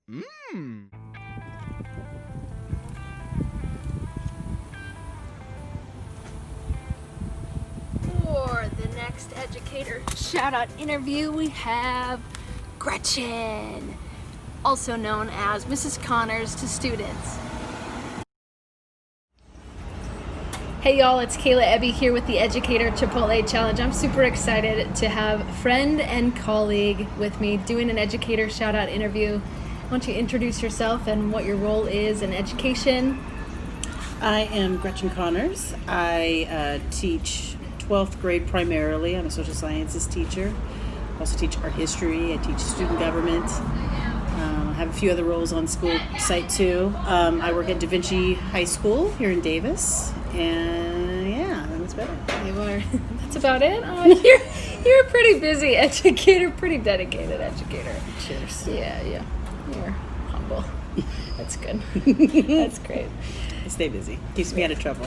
Mmm. For the next Educator Shout Out Interview, we have Gretchen, also known as Mrs. Connors to students. Hey y'all, it's Kayla Ebbe here with the Educator Chipotle Challenge. I'm super excited to have friend and colleague with me doing an Educator Shout Out Interview. Why don't you introduce yourself and what your role is in education? I am Gretchen Connors. I teach 12th grade primarily. I'm a social sciences teacher. I also teach art history. I teach student government. I have a few other roles on school site too. I work at Da Vinci High School here in Davis. And yeah, that's about it. You are. That's about it? Oh, you're a pretty busy educator, pretty dedicated educator. Cheers. Yeah. You're humble. That's good. That's great. I stay busy. Keeps me out of trouble.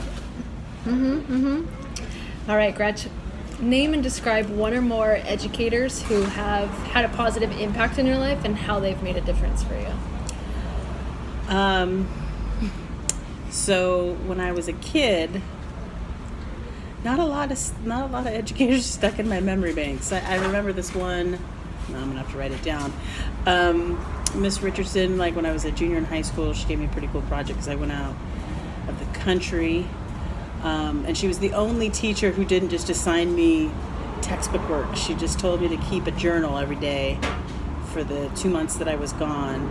All right, Gretchen. Name and describe one or more educators who have had a positive impact in your life and how they've made a difference for you. So when I was a kid, not a lot of educators stuck in my memory banks. I remember this one. No, I'm gonna have to write it down. Miss Richardson, like when I was a junior in high school, she gave me a pretty cool project because I went out of the country. And she was the only teacher who didn't just assign me textbook work. She just told me to keep a journal every day for the 2 months that I was gone.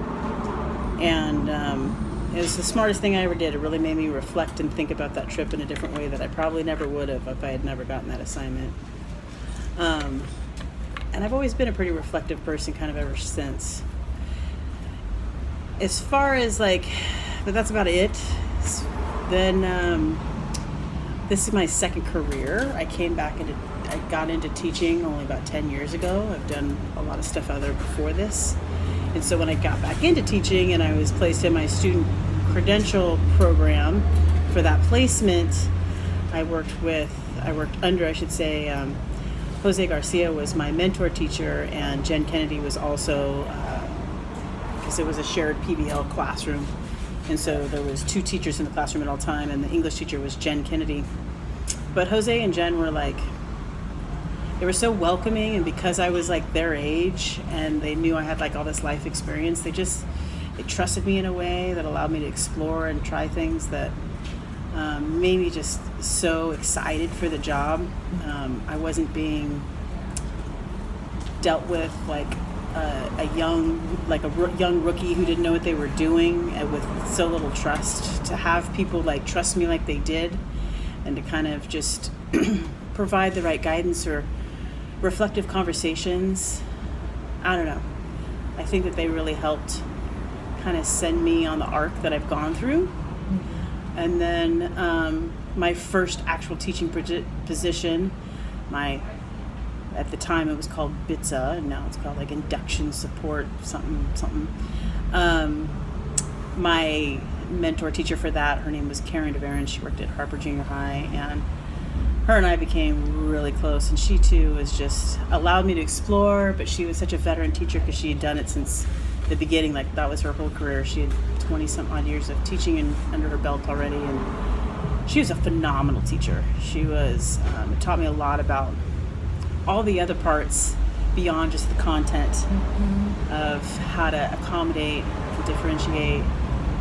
And it was the smartest thing I ever did. It really made me reflect and think about that trip in a different way that I probably never would have if I had never gotten that assignment. And I've always been a pretty reflective person kind of ever since. As far as but that's about it. Then this is my second career. I got into teaching only about 10 years ago. I've done a lot of stuff other before this. And so when I got back into teaching and I was placed in my student credential program for that placement, I worked under Jose Garcia was my mentor teacher, and Jen Kennedy was also, because it was a shared PBL classroom. And so there was 2 teachers in the classroom at all time, and the English teacher was Jen Kennedy. But Jose and Jen were they were so welcoming, and because I was their age and they knew I had all this life experience, they trusted me in a way that allowed me to explore and try things that made me just so excited for the job. I wasn't being dealt with a young rookie who didn't know what they were doing, and with so little trust. To have people trust me like they did, and to kind of just provide the right guidance or reflective conversations. I don't know. I think that they really helped kind of send me on the arc that I've gone through. And then my first actual teaching position, at the time it was called BITSA, and now it's called induction support something. My mentor teacher for that, her name was Karen DeVaron. She worked at Harper Junior High, and her and I became really close, and she too was just allowed me to explore, but she was such a veteran teacher because she had done it since the beginning. That was her whole career. She had 20 some odd years of teaching under her belt already, and she was a phenomenal teacher. She was, it taught me a lot about all the other parts beyond just the content of how to accommodate and differentiate,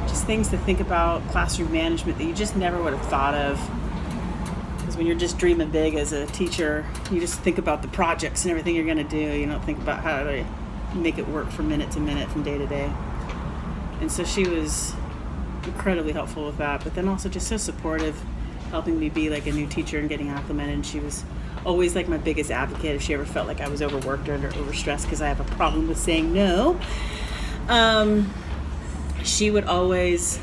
just things to think about, classroom management that you just never would have thought of. Because when you're just dreaming big as a teacher, you just think about the projects and everything you're going to do. You don't think about how to make it work from minute to minute, from day to day. And so she was incredibly helpful with that, but then also just so supportive, helping me be a new teacher and getting acclimated. And she was always my biggest advocate if she ever felt like I was overworked or overstressed, because I have a problem with saying no. She would always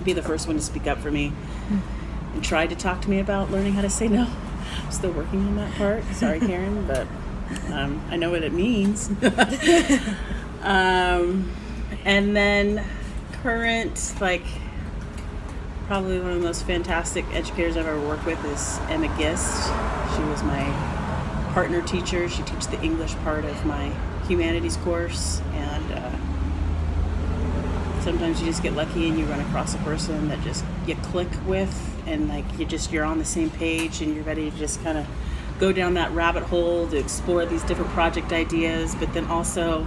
be the first one to speak up for me and try to talk to me about learning how to say no. I'm still working on that part. Sorry, Karen, but I know what it means. And then current, probably one of the most fantastic educators I've ever worked with is Ebbe. She was my partner teacher. She teaches the English part of my humanities course, and sometimes you just get lucky and you run across a person that just you click with, and like you're on the same page, and you're ready to just kind of go down that rabbit hole to explore these different project ideas, but then also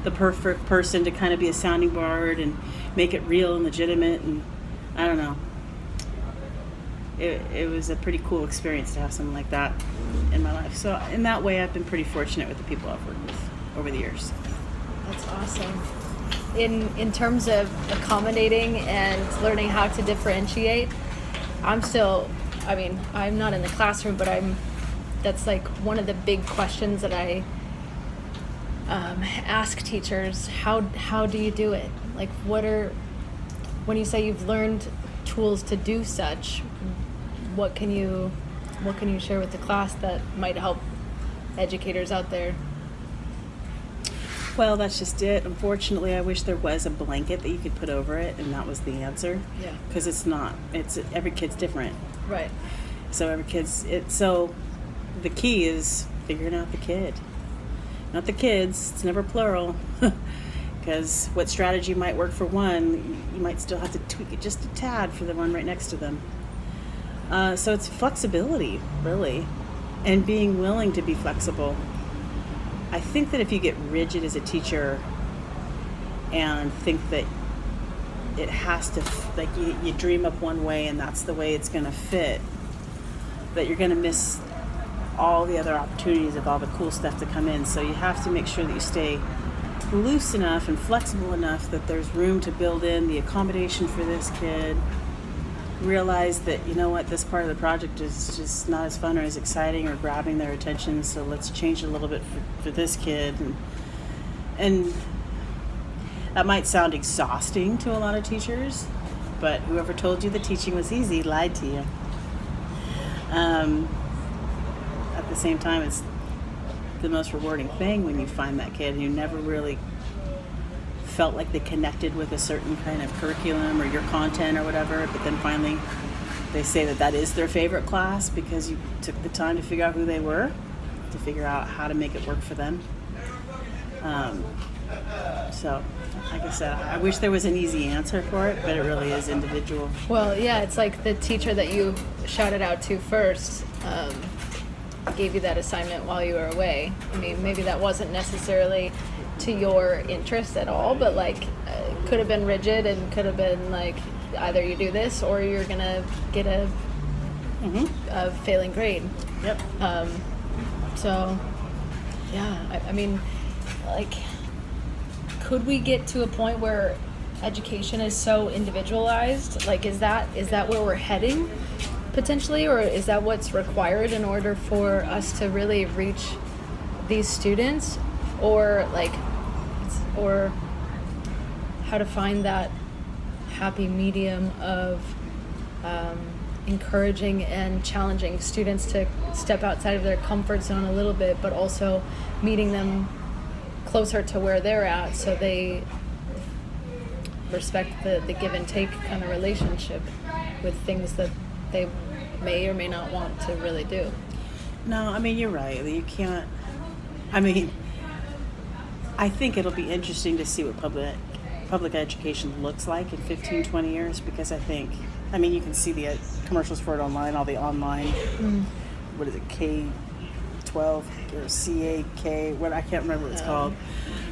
the perfect person to kind of be a sounding board and make it real and legitimate. And I don't know, it was a pretty cool experience to have something like that in my life. So in that way, I've been pretty fortunate with the people I've worked with over the years. That's awesome. In terms of accommodating and learning how to differentiate, I'm not in the classroom, but that's like one of the big questions that I ask teachers. How do you do it? Like, when you say you've learned tools to do such, what can you share with the class that might help educators out there? Well, that's just it. Unfortunately, I wish there was a blanket that you could put over it and that was the answer. Yeah. Because it's not. Every kid's different. Right. So so the key is figuring out the kid. Not the kids. It's never plural. Because what strategy might work for one, you might still have to tweak it just a tad for the one right next to them. So it's flexibility, really, and being willing to be flexible. I think that if you get rigid as a teacher and think that it has to, like you dream up one way and that's the way it's going to fit, that you're going to miss all the other opportunities of all the cool stuff to come in. So you have to make sure that you stay loose enough and flexible enough that there's room to build in the accommodation for this kid. Realize that, you know what, this part of the project is just not as fun or as exciting or grabbing their attention, so let's change it a little bit for this kid. And that might sound exhausting to a lot of teachers, but whoever told you that teaching was easy lied to you. At the same time, it's the most rewarding thing when you find that kid who never really felt like they connected with a certain kind of curriculum or your content or whatever, but then finally they say that is their favorite class because you took the time to figure out who they were, to figure out how to make it work for them. So, like I said, I wish there was an easy answer for it, but it really is individual. Well, yeah, it's like the teacher that you shouted out to first gave you that assignment while you were away. I mean, maybe that wasn't necessarily to your interest at all, but like could have been rigid and could have been like either you do this or you're gonna get a failing grade. Yep. So yeah, I mean, like, could we get to a point where education is so individualized? Like, is that where we're heading potentially, or is that what's required in order for us to really reach these students? Or how to find that happy medium of encouraging and challenging students to step outside of their comfort zone a little bit, but also meeting them closer to where they're at so they respect the give and take kind of relationship with things that they may or may not want to really do. No, I mean, you're right. You can't, I mean, I think it'll be interesting to see what public education looks like in 15, 20 years, because I mean, you can see the commercials for it online, all the online, what is it, K-12 or CAK, I can't remember what it's called.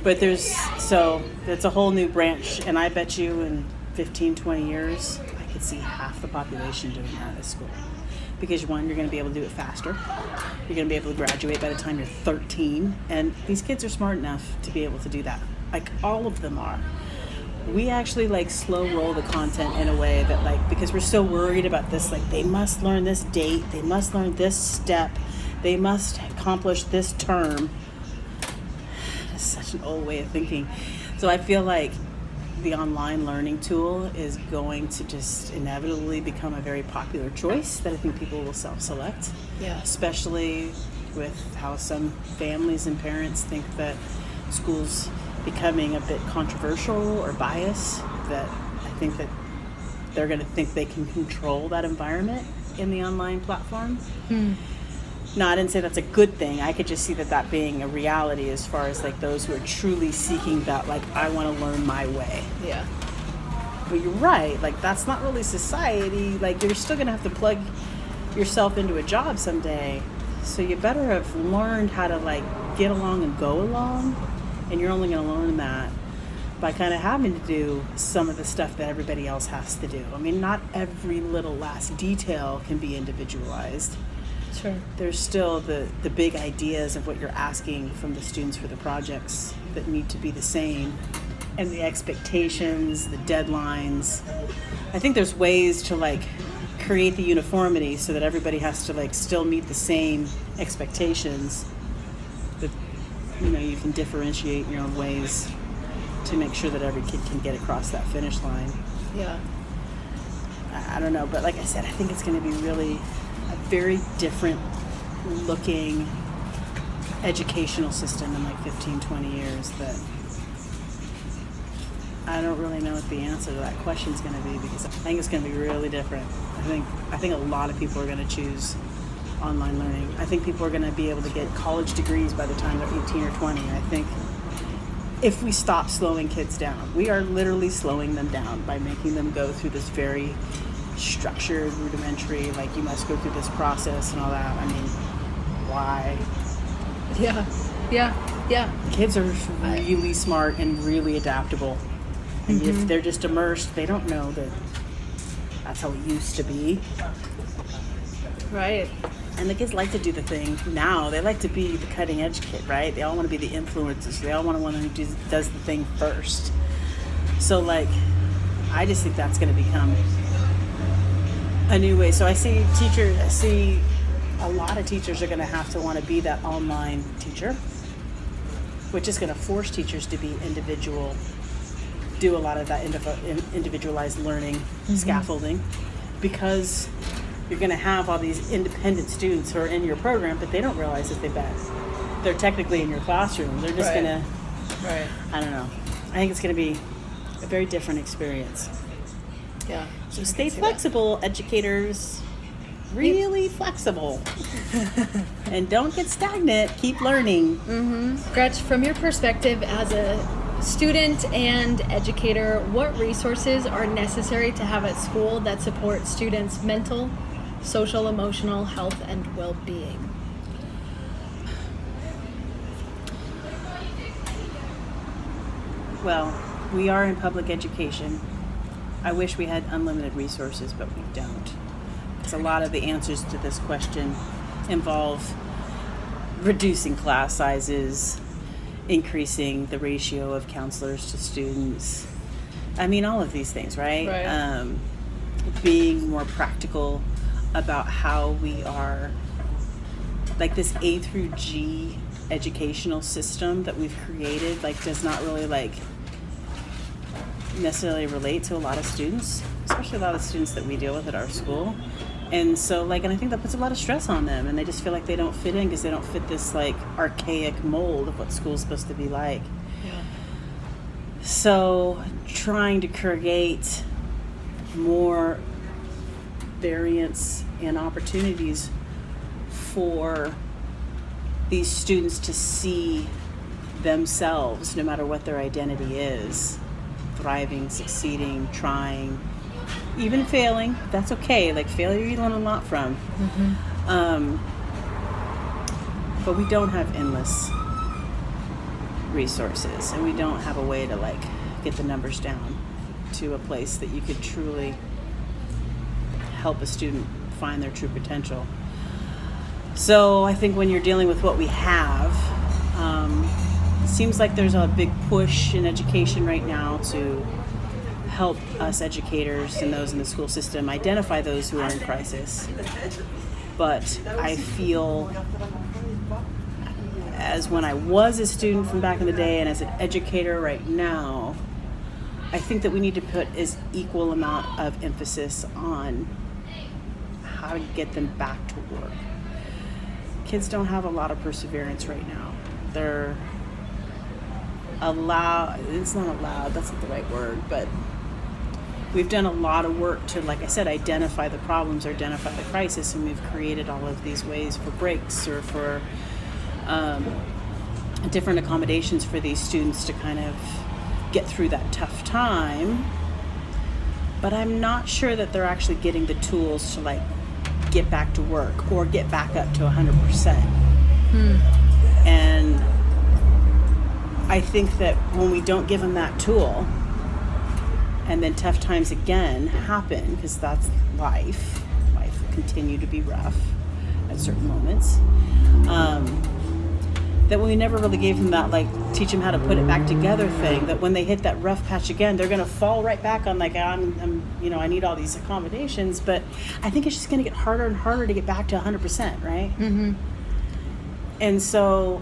But it's a whole new branch, and I bet you in 15, 20 years, I could see half the population doing that at school. Because one, you're going to be able to do it faster. You're going to be able to graduate by the time you're 13. And these kids are smart enough to be able to do that. Like, all of them are. We actually, like, slow roll the content in a way that, like, because we're so worried about this, like, they must learn this date, they must learn this step, they must accomplish this term. It's such an old way of thinking. So I feel like the online learning tool is going to just inevitably become a very popular choice that I think people will self-select. Yeah. Especially with how some families and parents think that school's becoming a bit controversial or biased, that I think that they're going to think they can control that environment in the online platform. No, I didn't say that's a good thing. I could just see that being a reality as far as like those who are truly seeking that, like, I want to learn my way. Yeah. But you're right. Like, that's not really society. Like, you're still going to have to plug yourself into a job someday. So you better have learned how to, like, get along and go along. And you're only going to learn that by kind of having to do some of the stuff that everybody else has to do. I mean, not every little last detail can be individualized. Sure. There's still the big ideas of what you're asking from the students for the projects that need to be the same, and the expectations, the deadlines. I think there's ways to like create the uniformity so that everybody has to like still meet the same expectations, but you can differentiate in your own ways to make sure that every kid can get across that finish line. Yeah. I don't know, but like I said, I think it's going to be really a very different looking educational system in like 15, 20 years that I don't really know what the answer to that question is going to be, because I think it's going to be really different. I think a lot of people are going to choose online learning. I think people are going to be able to get college degrees by the time they're 18 or 20. I think if we stop slowing kids down, we are literally slowing them down by making them go through this very structured, rudimentary, like you must go through this process and all that. I mean, why? Yeah. Kids are really smart and really adaptable. And if they're just immersed, they don't know that that's how it used to be. Right. And the kids like to do the thing now. They like to be the cutting edge kid, right? They all want to be the influencers. They all want to one who does the thing first. So, like, I just think that's going to become a new way. So I see a lot of teachers are going to have to want to be that online teacher, which is going to force teachers to be individual, do a lot of that individualized learning, scaffolding, because you're going to have all these independent students who are in your program, but they don't realize that they're technically in your classroom. They're just going to, I don't know. I think it's going to be a very different experience. Yeah. So stay flexible, educators. Really flexible. And don't get stagnant. Keep learning. Gretch, from your perspective as a student and educator, what resources are necessary to have at school that support students' mental, social, emotional health and well-being? Well, we are in public education. I wish we had unlimited resources, but we don't. Because a lot of the answers to this question involve reducing class sizes, increasing the ratio of counselors to students. I mean, all of these things, right? Being more practical about how we are, like this A through G educational system that we've created, like does not really like necessarily relate to a lot of students, especially a lot of students that we deal with at our school. And so and I think that puts a lot of stress on them, and they just feel like they don't fit in because they don't fit this like archaic mold of what school's supposed to be like. Yeah. So trying to create more variance and opportunities for these students to see themselves, no matter what their identity is, thriving, succeeding, trying, even failing. That's okay. Like failure you learn a lot from. But we don't have endless resources, and we don't have a way to like get the numbers down to a place that you could truly help a student find their true potential. So I think when you're dealing with what we have, it seems like there's a big push in education right now to help us educators and those in the school system identify those who are in crisis. But I feel, as when I was a student from back in the day and as an educator right now, I think that we need to put as equal amount of emphasis on how to get them back to work. Kids don't have a lot of perseverance right now. They're it's not allowed, that's not the right word, but we've done a lot of work to, like I said, identify the problems or identify the crisis, and we've created all of these ways for breaks or for different accommodations for these students to kind of get through that tough time. But I'm not sure that they're actually getting the tools to like get back to work or get back up to 100%. And I think that when we don't give them that tool, and then tough times again happen, because that's life will continue to be rough at certain moments, that we never really gave them that, like, teach them how to put it back together thing, that when they hit that rough patch again, they're going to fall right back on, like, I'm I need all these accommodations, but I think it's just going to get harder and harder to get back to 100%, right? And so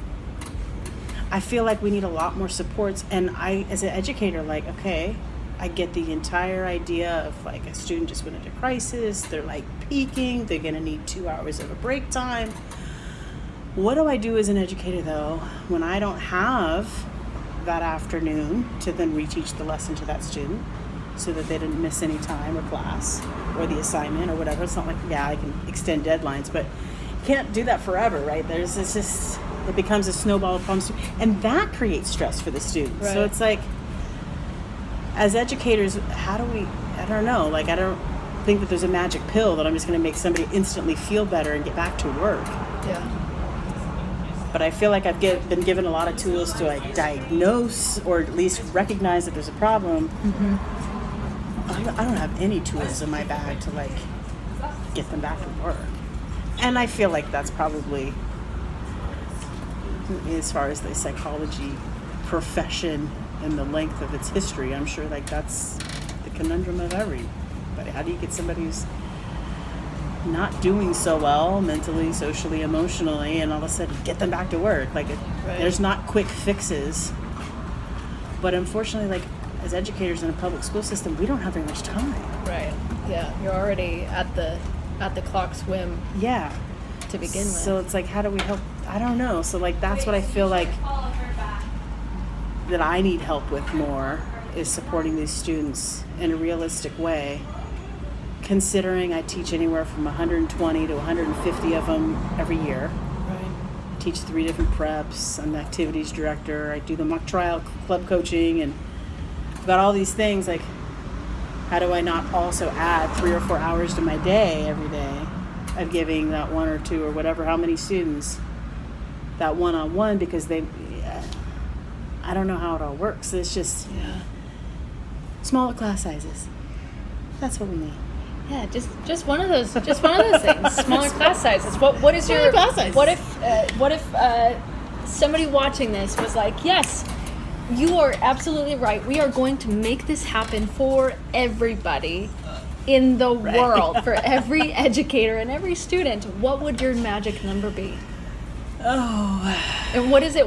I feel like we need a lot more supports, and I, as an educator, like, okay, I get the entire idea of, like, a student just went into crisis, they're, like, peaking, they're going to need 2 hours of a break time. What do I do as an educator, though, when I don't have that afternoon to then reteach the lesson to that student so that they didn't miss any time or class or the assignment or whatever? It's not like, yeah, I can extend deadlines, but you can't do that forever, right? It becomes a snowball upon student, and that creates stress for the students. Right. So it's like, as educators, how do we, I don't know, like, I don't think that there's a magic pill that I'm just going to make somebody instantly feel better and get back to work. Yeah. But I feel like I've been given a lot of tools to, like, diagnose or at least recognize that there's a problem. I don't have any tools in my bag to, like, get them back to work. And I feel like that's probably, as far as the psychology profession and the length of its history, I'm sure, like, that's the conundrum of everybody. How do you get somebody who's not doing so well mentally, socially, emotionally, and all of a sudden get them back to work? Like, there's not quick fixes. But unfortunately, like, as educators in a public school system, we don't have very much time. Right. Yeah. You're already at the clock's whim. Yeah. To begin with. So it's like, how do we help? I don't know. So, like, that's what I feel like that I need help with more, is supporting these students in a realistic way, considering I teach anywhere from 120 to 150 of them every year. Right. I teach 3 different preps. I'm the activities director. I do the mock trial club coaching, and I've got all these things. Like, how do I not also add 3 or 4 hours to my day every day of giving that 1 or 2 or whatever, how many students, that one-on-one, because I don't know how it all works. It's just smaller class sizes. That's what we need. Yeah, just one of those things. Smaller class sizes. What is your class size? What if somebody watching this was like, yes, you are absolutely right. We are going to make this happen for everybody in the world, for every educator and every student. What would your magic number be? Oh. And what is it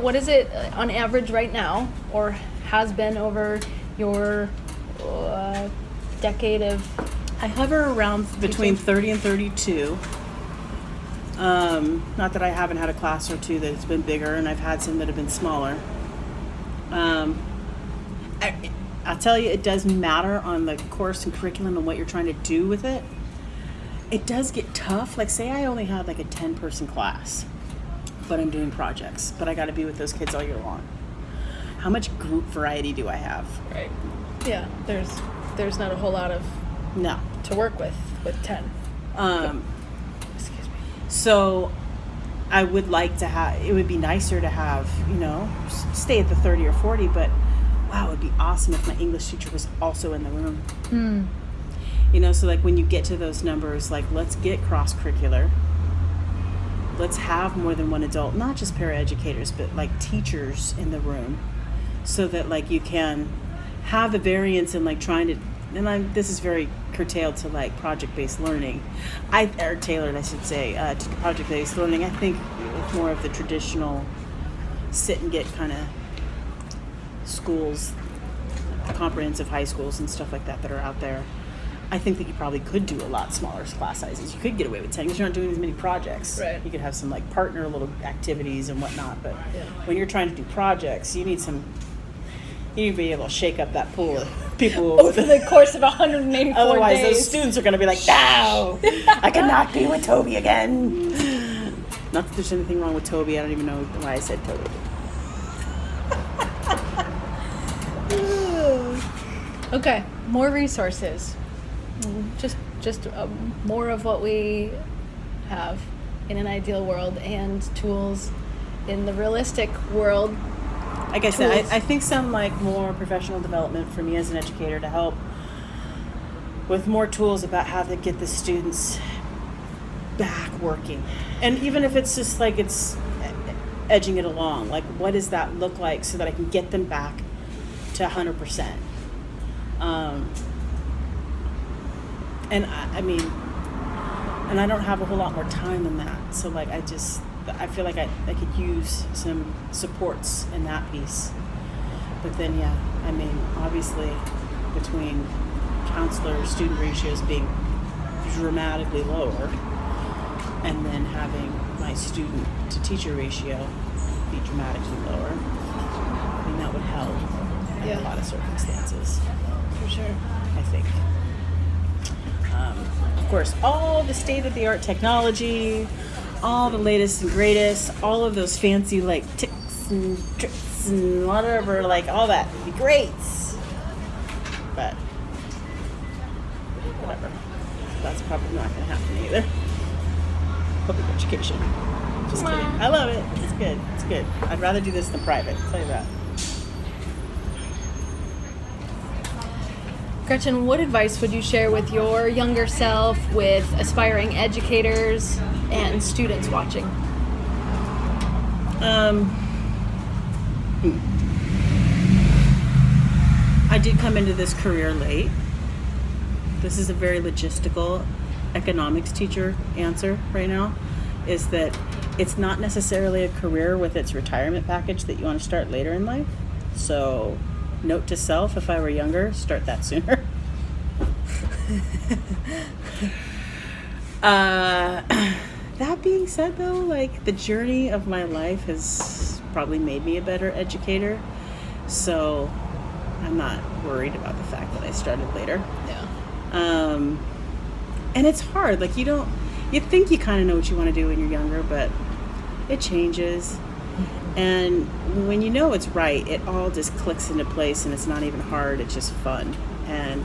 on average right now, or has been over your decade of... I hover around between 30 and 32. Not that I haven't had a class or two that's been bigger, and I've had some that have been smaller. I'll tell you, it does matter on the course and curriculum and what you're trying to do with it. It does get tough. Like, say I only had like a 10-person class, but I'm doing projects, but I got to be with those kids all year long. How much group variety do I have? Right. Yeah, there's not a whole lot of to work with 10. Excuse me. So I would like to have, it would be nicer to have, stay at the 30 or 40, but wow, it would be awesome if my English teacher was also in the room. So like when you get to those numbers, like, let's get cross-curricular. Let's have more than one adult, not just paraeducators, but like teachers in the room, so that like you can have the variance in like trying to, and this is very curtailed to like project-based learning, or tailored, I should say, to project-based learning. I think it's more of the traditional sit and get kind of schools, comprehensive high schools and stuff like that are out there. I think that you probably could do a lot smaller class sizes. You could get away with 10 because you're not doing as many projects. Right. You could have some like partner little activities and whatnot, but when you're trying to do projects, you need some You need to be able to shake up that pool of people. Over the course of 184 Otherwise, days. those students are going to be like, no, I cannot be with Toby again. Not that there's anything wrong with Toby. I don't even know why I said Toby. Okay, more resources. Just more of what we have in an ideal world, and tools in the realistic world. Like I said, I think some like more professional development for me as an educator to help with more tools about how to get the students back working. And even if it's just like it's edging it along, like what does that look like so that I can get them back to 100%. And I mean, and I don't have a whole lot more time than that. So like I feel like I could use some supports in that piece. But then, yeah, I mean, obviously between counselor-student ratios being dramatically lower and then having my student-to-teacher ratio be dramatically lower, I mean, that would help in a lot of circumstances. For sure. I think. Of course, all the state-of-the-art technology, all the latest and greatest, all of those fancy like tips and tricks and whatever, like all that would be great. But whatever. That's probably not going to happen either. Public education. Just kidding. I love it. It's good. It's good. I'd rather do this than private. I'll tell you that. Gretchen, what advice would you share with your younger self, with aspiring educators and students watching? I did come into this career late. This is a very logistical economics teacher answer right now, is that it's not necessarily a career with its retirement package that you want to start later in life. So note to self, if I were younger, start that sooner. That being said, though, like the journey of my life has probably made me a better educator. So I'm not worried about the fact that I started later. Yeah. And it's hard. Like you think you kind of know what you want to do when you're younger, but it changes. And when you know it's right, it all just clicks into place, and it's not even hard, it's just fun. And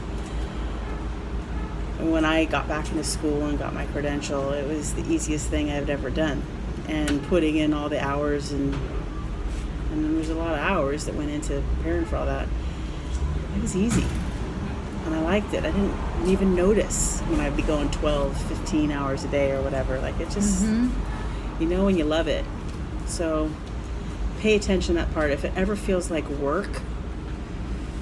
when I got back into school and got my credential, it was the easiest thing I've ever done. And putting in all the hours, and there was a lot of hours that went into preparing for all that. It was easy. And I liked it. I didn't even notice when I'd be going 12, 15 hours a day or whatever. Like it just, you know when you love it. So pay attention to that part. If it ever feels like work,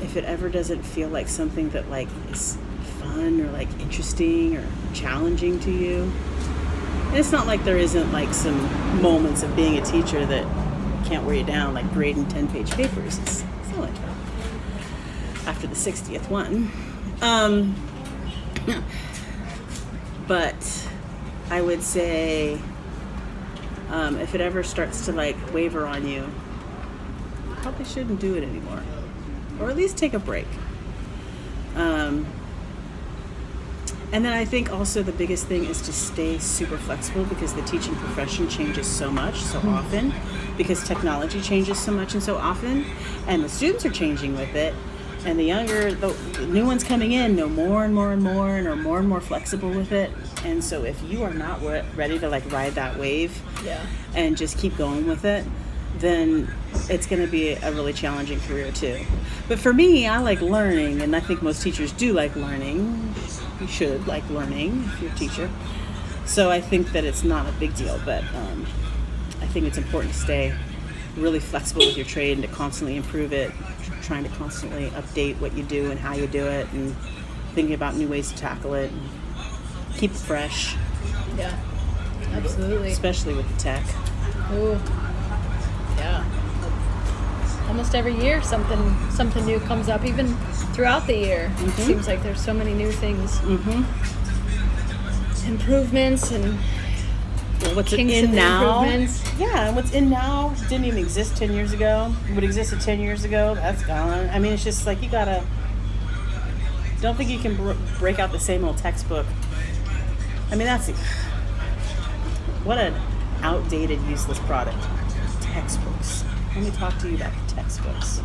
if it ever doesn't feel like something that like is fun or like interesting or challenging to you, and it's not like there isn't like some moments of being a teacher that can't wear you down, like grading 10-page papers. It's not like that. After the 60th one. But I would say if it ever starts to like waver on you, you probably shouldn't do it anymore, or at least take a break. And then I think also the biggest thing is to stay super flexible, because the teaching profession changes so much so often, because technology changes so much and so often, and the students are changing with it. And the new ones coming in know more and more and more, and are more and more flexible with it. And so if you are not ready to like ride that wave and just keep going with it, then it's going to be a really challenging career too. But for me, I like learning, and I think most teachers do like learning. You should like learning if you're a teacher. So I think that it's not a big deal, but I think it's important to stay really flexible with your trade and to constantly improve it, trying to constantly update what you do and how you do it, and thinking about new ways to tackle it, and keep it fresh. Yeah, absolutely. Especially with the tech. Ooh, yeah. Almost every year something new comes up, even throughout the year. It seems like there's so many new things. Improvements, and what's kinks in and now. improvements. Yeah, and what's in now didn't even exist 10 years ago. What existed 10 years ago, that's gone. I mean, it's just like you gotta. Don't think you can break out the same old textbook. I mean, that's what an outdated, useless product. Textbooks. Let me talk to you about the textbooks.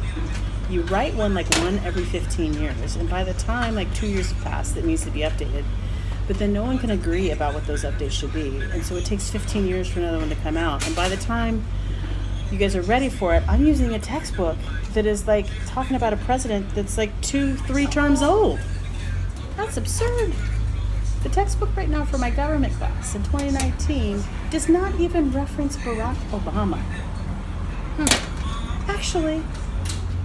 You write one every 15 years, and by the time 2 years have passed, it needs to be updated. But then no one can agree about what those updates should be, and so it takes 15 years for another one to come out. And by the time you guys are ready for it, I'm using a textbook that is talking about a president that's 2-3 terms old. That's absurd. The textbook right now for my government class in 2019 does not even reference Barack Obama. Actually,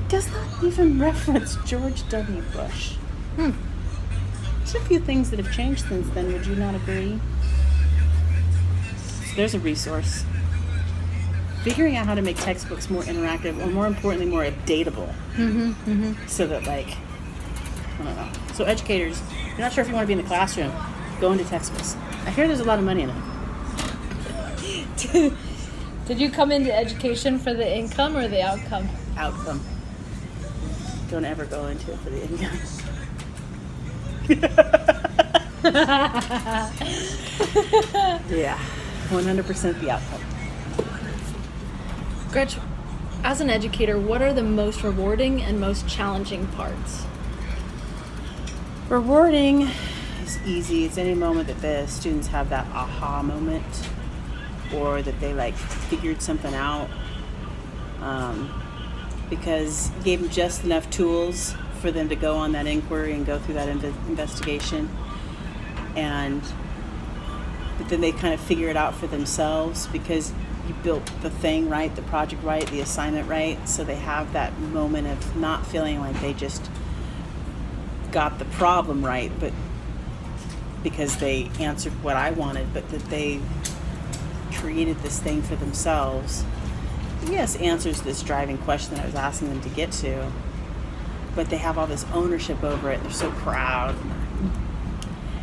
does not even reference George W. Bush. There's a few things that have changed since then. Would you not agree? So there's a resource. Figuring out how to make textbooks more interactive, or more importantly, more updatable. So that I don't know. So educators, you're not sure if you want to be in the classroom, go into textbooks. I hear there's a lot of money in it. Did you come into education for the income or the outcome? Outcome. Don't ever go into it for the income. Yeah, 100% the outcome. Gretchen, as an educator, what are the most rewarding and most challenging parts? Rewarding is easy. It's any moment that the students have that aha moment, or that they figured something out, because you gave them just enough tools for them to go on that inquiry and go through that investigation, but then they kind of figure it out for themselves because you built the thing right, the project right, the assignment right, so they have that moment of not feeling like they just got the problem right, but because they answered what I wanted, but that they created this thing for themselves. Yes, answers this driving question that I was asking them to get to, but they have all this ownership over it, and they're so proud.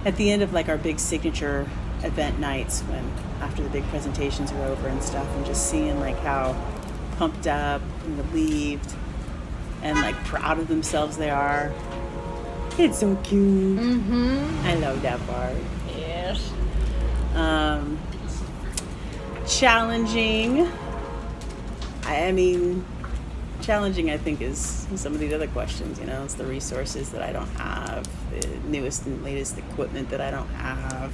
At the end of our big signature event nights, when after the big presentations are over and stuff, and just seeing how pumped up and relieved and proud of themselves they are. It's so cute. I love that part. Yes. Challenging. I mean, challenging, I think, is some of these other questions. It's the resources that I don't have, the newest and latest equipment that I don't have,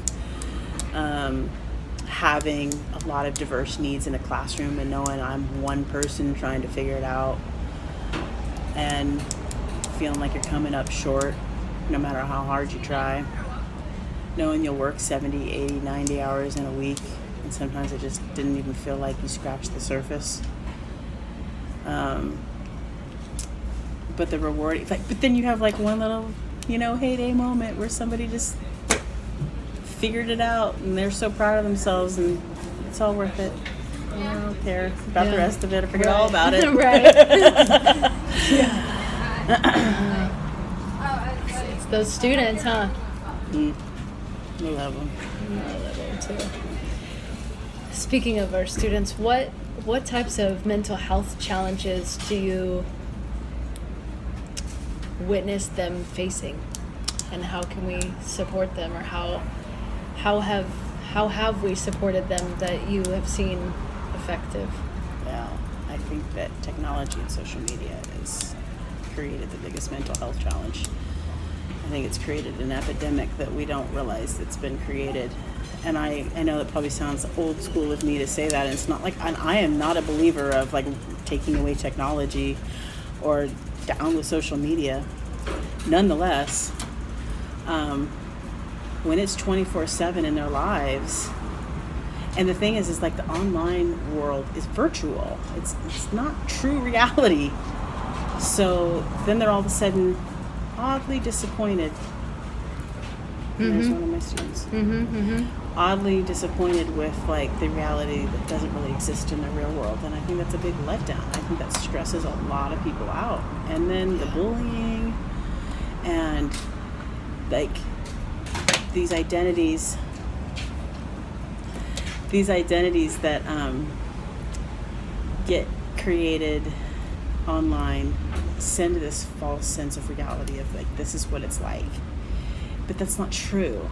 having a lot of diverse needs in a classroom and knowing I'm one person trying to figure it out, and feeling like you're coming up short no matter how hard you try, knowing you'll work 70, 80, 90 hours in a week, and sometimes it just didn't even feel like you scratched the surface. But the reward, but then you have one little, heyday moment where somebody just figured it out and they're so proud of themselves, and it's all worth it. I don't care about the rest of it. I forget all about it. It's those students, huh? I love them. I love them too. Speaking of our students, what types of mental health challenges do you witness them facing, and how can we support them, or how have we supported them that you have seen effective? Well, I think that technology and social media has created the biggest mental health challenge. I think it's created an epidemic that we don't realize that's been created. And I know it probably sounds old school of me to say that, and it's not and I am not a believer of taking away technology or down with social media. Nonetheless, when it's 24/7 in their lives, and the thing is the online world is virtual. It's not true reality. So then they're all of a sudden oddly disappointed. And there's one of my students. Oddly disappointed with the reality that doesn't really exist in the real world, and I think that's a big letdown. I think that stresses a lot of people out. And then the bullying and these identities these identities that get created online send this false sense of reality of like, this is what it's like. But that's not true.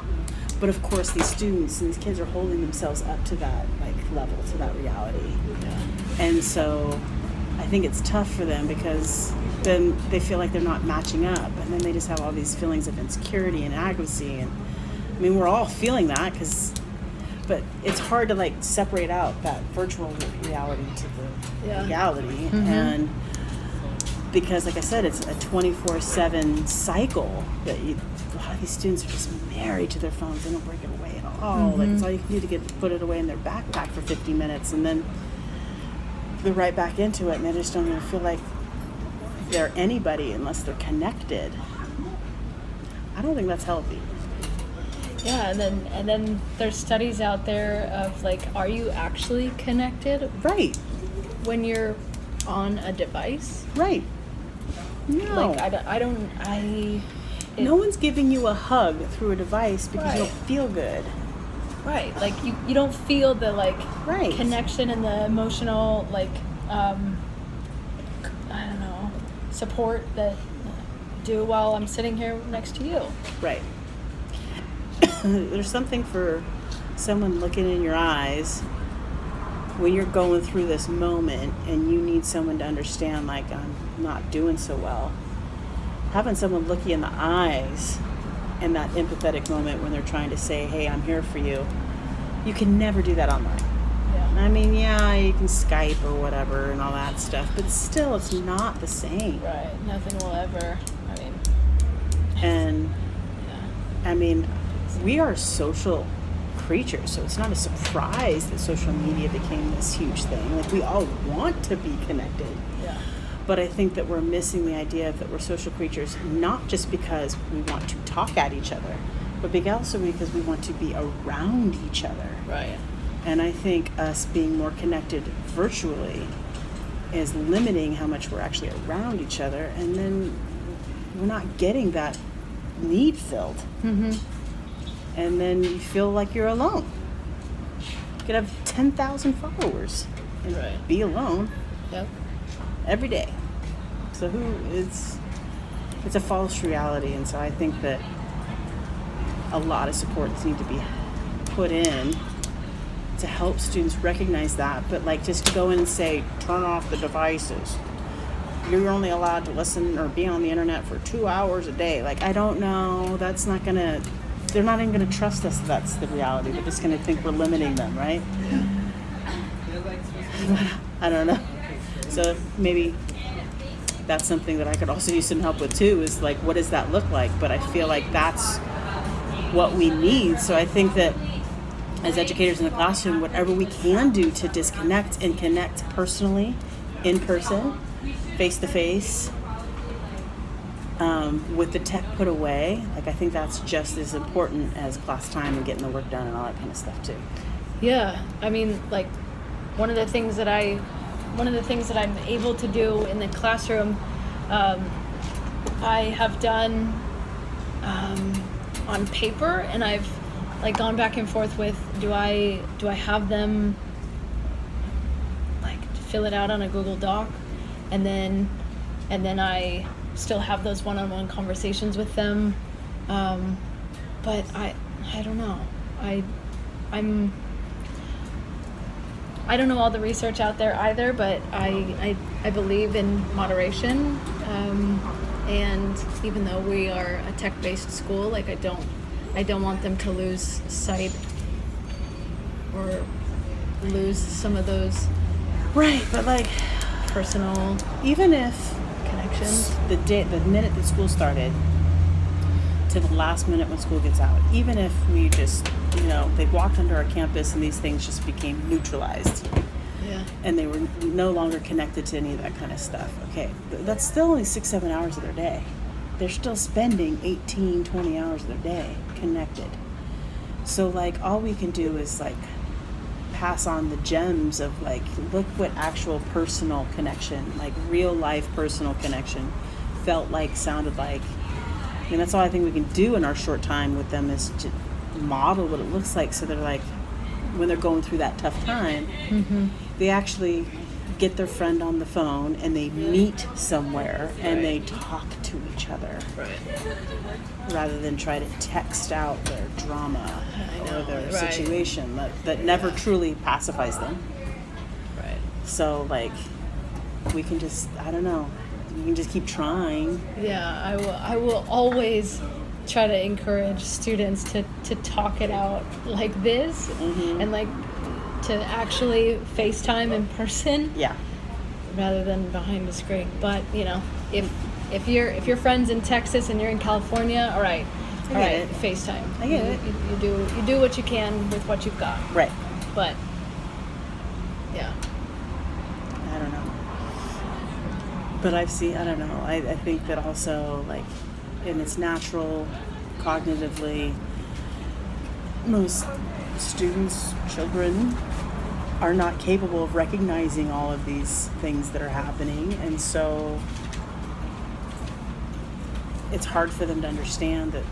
But of course, these students and these kids are holding themselves up to that like level, to that reality. Yeah. And so I think it's tough for them because then they feel like they're not matching up, and then they just have all these feelings of insecurity and inadequacy. And I mean, we're all feeling that, but it's hard to like separate out that virtual reality to the reality. Mm-hmm. And because, like I said, it's a 24/7 cycle that a lot of these students are just married to their phones. They don't break it away at all. Mm-hmm. Like, it's all you can do to put it away in their backpack for 50 minutes, and then they're right back into it, and they just don't even feel like they're anybody unless they're connected. I don't think that's healthy. Yeah, and then there's studies out there of like, are you actually connected Right. when you're on a device? Right. No. Like No one's giving you a hug through a device because you don't feel good. Right, like you don't feel the like Right. connection and the emotional like I don't know, support that I do while I'm sitting here next to you. Right. There's something for someone looking in your eyes when you're going through this moment and you need someone to understand, like, I'm not doing so well. Having someone look you in the eyes in that empathetic moment when they're trying to say, hey, I'm here for you. You can never do that online. Yeah. I mean, yeah, you can Skype or whatever and all that stuff, but still, it's not the same. Right. Nothing will ever. And Yeah. I mean, we are social creatures, so it's not a surprise that social media became this huge thing. Like, we all want to be connected. Yeah. But I think that we're missing the idea that we're social creatures, not just because we want to talk at each other, but also because we want to be around each other. Right. And I think us being more connected virtually is limiting how much we're actually around each other, and then we're not getting that need filled. Mm-hmm. And then you feel like you're alone. You could have 10,000 followers and be alone. Yep. Every day. So it's a false reality, and so I think that a lot of supports need to be put in to help students recognize that. But like, just to go in and say, turn off the devices. You're only allowed to listen or be on the internet for 2 hours a day. Like, I don't know. That's not gonna. They're not even gonna trust us. That's the reality. They're just gonna think we're limiting them, right? I don't know. So maybe that's something that I could also use some help with too, is like, what does that look like? But I feel like that's what we need. So I think that as educators in the classroom, whatever we can do to disconnect and connect personally, in person, face to face, with the tech put away, like, I think that's just as important as class time and getting the work done and all that kind of stuff too. Yeah, I mean, like, one of the things that I'm able to do in the classroom, I have done on paper, and I've like gone back and forth with, do I have them like fill it out on a Google Doc, and then I still have those one-on-one conversations with them, but I don't know. I don't know all the research out there either, but I believe in moderation, and even though we are a tech-based school, like, I don't want them to lose sight or lose some of those but like, personal even if connections. the minute that school started to the last minute when school gets out, even if we just, they walked onto our campus and these things just became neutralized, and they were no longer connected to any of that kind of stuff, okay, that's still only 6-7 hours of their day. They're still spending 18-20 hours of their day connected. So like, all we can do is like pass on the gems of like, look what actual personal connection, like real life personal connection felt like, sounded like. And that's all I think we can do in our short time with them, is to model what it looks like, so they're like, when they're going through that tough time, they actually get their friend on the phone and they meet somewhere and they talk to each other. Right. Rather than try to text out their drama or their situation that never truly pacifies them. Right. So, like, we can just, I don't know, we can just keep trying. Yeah, I will always try to encourage students to talk it out like this, and like to actually FaceTime in person. Yeah. Rather than behind a screen. But, you know, if your friend's in Texas and you're in California, all right, FaceTime. I get it. You do what you can with what you've got. Right. But yeah. I don't know. But I don't know. I think that also, like, and it's natural cognitively, most students, children, are not capable of recognizing all of these things that are happening, and so it's hard for them to understand that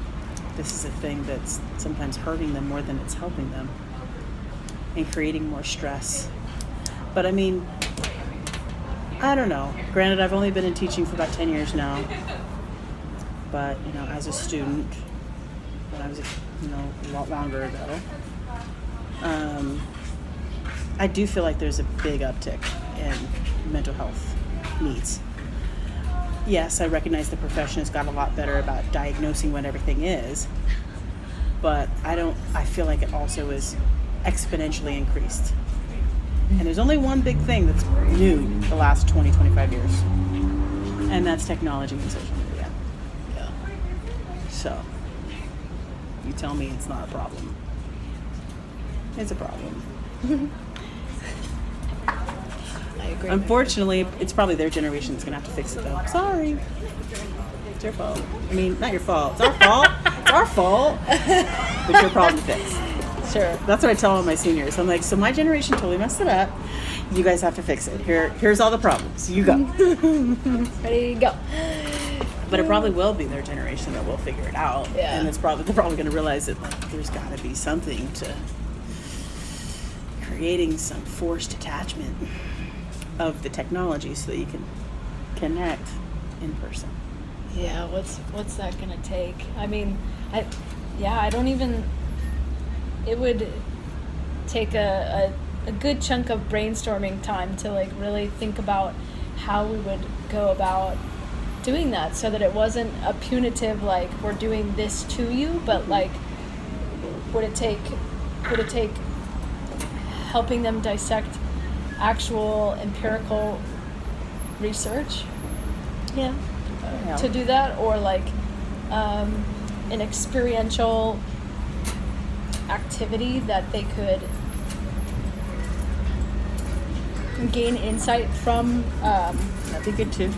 this is a thing that's sometimes hurting them more than it's helping them and creating more stress. But I mean, I don't know. Granted, I've only been in teaching for about 10 years now, but, you know, as a student, when I was, a lot longer ago, I do feel like there's a big uptick in mental health needs. Yes, I recognize the profession has got a lot better about diagnosing what everything is, but I feel like it also is exponentially increased. And there's only one big thing that's new the last 20, 25 years, and that's technology and social media. Yeah. So, you tell me it's not a problem. It's a problem. I agree. Unfortunately, it's probably their generation that's going to have to fix it, though. Sorry. It's your fault. I mean, not your fault. It's our fault. It's our fault. But it's your problem to fix. Sure. That's what I tell all my seniors. I'm like, so my generation totally messed it up. You guys have to fix it. Here's all the problems. You go. Ready to go. But it probably will be their generation that will figure it out. Yeah. And they're probably going to realize that, like, there's got to be something to creating some forced attachment of the technology so that you can connect in person. Yeah, what's that gonna take? I mean, I don't even. It would take a good chunk of brainstorming time to, like, really think about how we would go about doing that, so that it wasn't a punitive, like, we're doing this to you, but like, would it take helping them dissect actual empirical research to do that, or like an experiential activity that they could gain insight from. That'd be good too.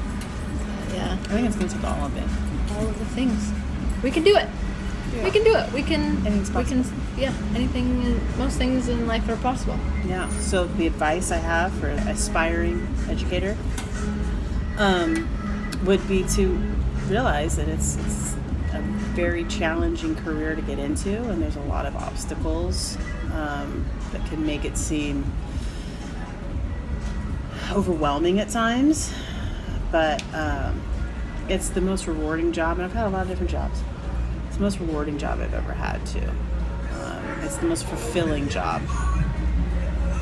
Yeah, I think it's going to take all of it. all of the things. We can do it. Yeah. We can do it. We can. Anything's possible. Anything. Most things in life are possible. Yeah. So the advice I have for an aspiring educator would be to realize that it's a very challenging career to get into, and there's a lot of obstacles that can make it seem overwhelming at times. But it's the most rewarding job, and I've had a lot of different jobs. It's the most rewarding job I've ever had, too. It's the most fulfilling job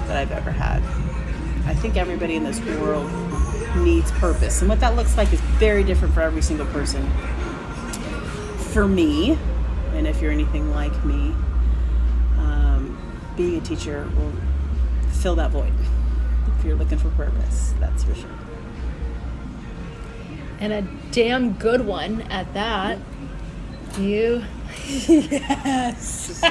that I've ever had. I think everybody in this world needs purpose, and what that looks like is very different for every single person. For me, and if you're anything like me, being a teacher will fill that void if you're looking for purpose, that's for sure. And a damn good one at that. You. Yes.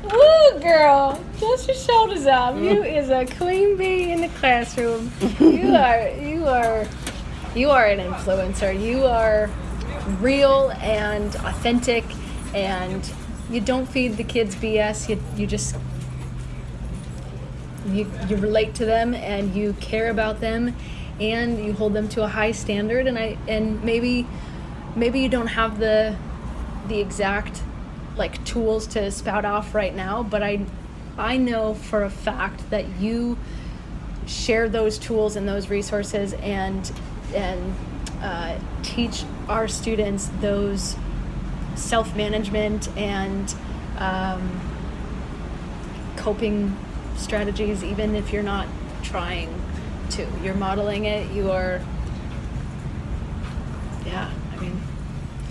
Woo, girl. Dust your shoulders off. You is a queen bee in the classroom. You are an influencer. You are real and authentic, and you don't feed the kids BS. You relate to them, and you care about them, and you hold them to a high standard. And maybe you don't have the exact, like, tools to spout off right now, but I know for a fact that you share those tools and those resources and teach our students those self-management and coping strategies, even if you're not trying to. You're modeling it. You are, I mean,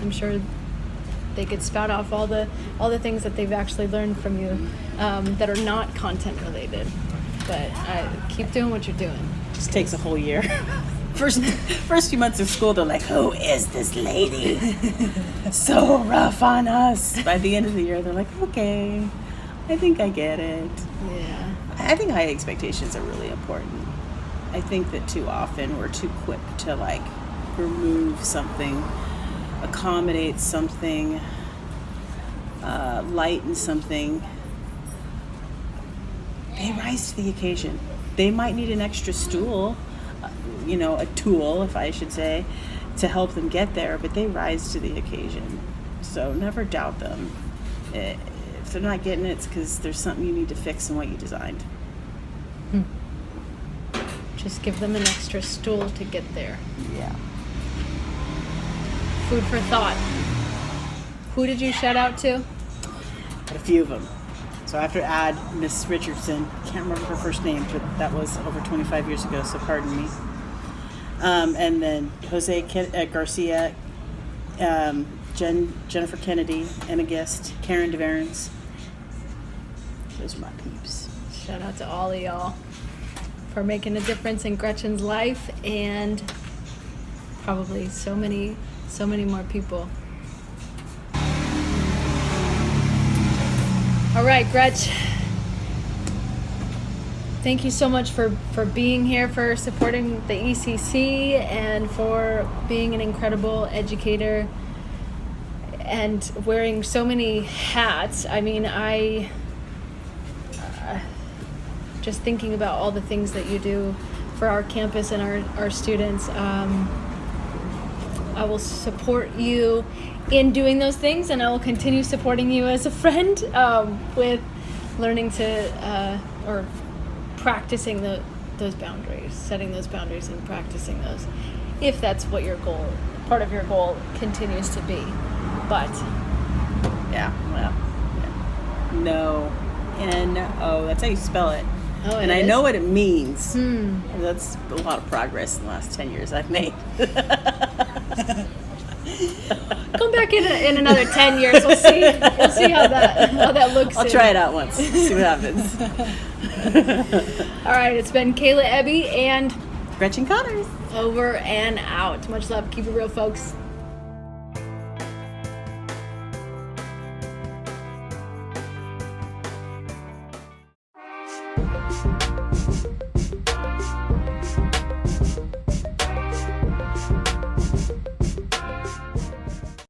I'm sure they could spout off all the things that they've actually learned from you that are not content related. But keep doing what you're doing. Just takes a whole year. First few months of school, they're like, "Who is this lady? So rough on us." By the end of the year, they're like, "Okay, I think I get it." Yeah. I think high expectations are really important. I think that too often we're too quick to like remove something, accommodate something, lighten something. They rise to the occasion. They might need an extra stool, a tool, if I should say, to help them get there, but they rise to the occasion. So never doubt them. If they're not getting it, it's because there's something you need to fix in what you designed. Just give them an extra stool to get there. Yeah. Food for thought. Who did you shout out to? But a few of them. So after add Miss Richardson, can't remember her first name, but that was over 25 years ago, so pardon me. And then Jose Garcia, Jennifer Kennedy, Emma Guest, Karen DeVarens. Those are my peeps. Shout out to all of y'all for making a difference in Gretchen's life and probably so many more people. All right, Gretch. Thank you so much for being here, for supporting the ECC, and for being an incredible educator and wearing so many hats. I mean, just thinking about all the things that you do for our campus and our students, I will support you in doing those things, and I will continue supporting you as a friend with learning to or practicing those boundaries, setting those boundaries and practicing those, if that's what your goal, part of your goal continues to be. But No, N-O, that's how you spell it. Oh, and I know what it means. That's a lot of progress in the last 10 years I've made. Come back in another 10 years. We'll see. We'll see how that looks. I'll try it out once. See what happens. All right. It's been Kayla Ebbe and Gretchen Connors. over and out. Much love. Keep it real, folks.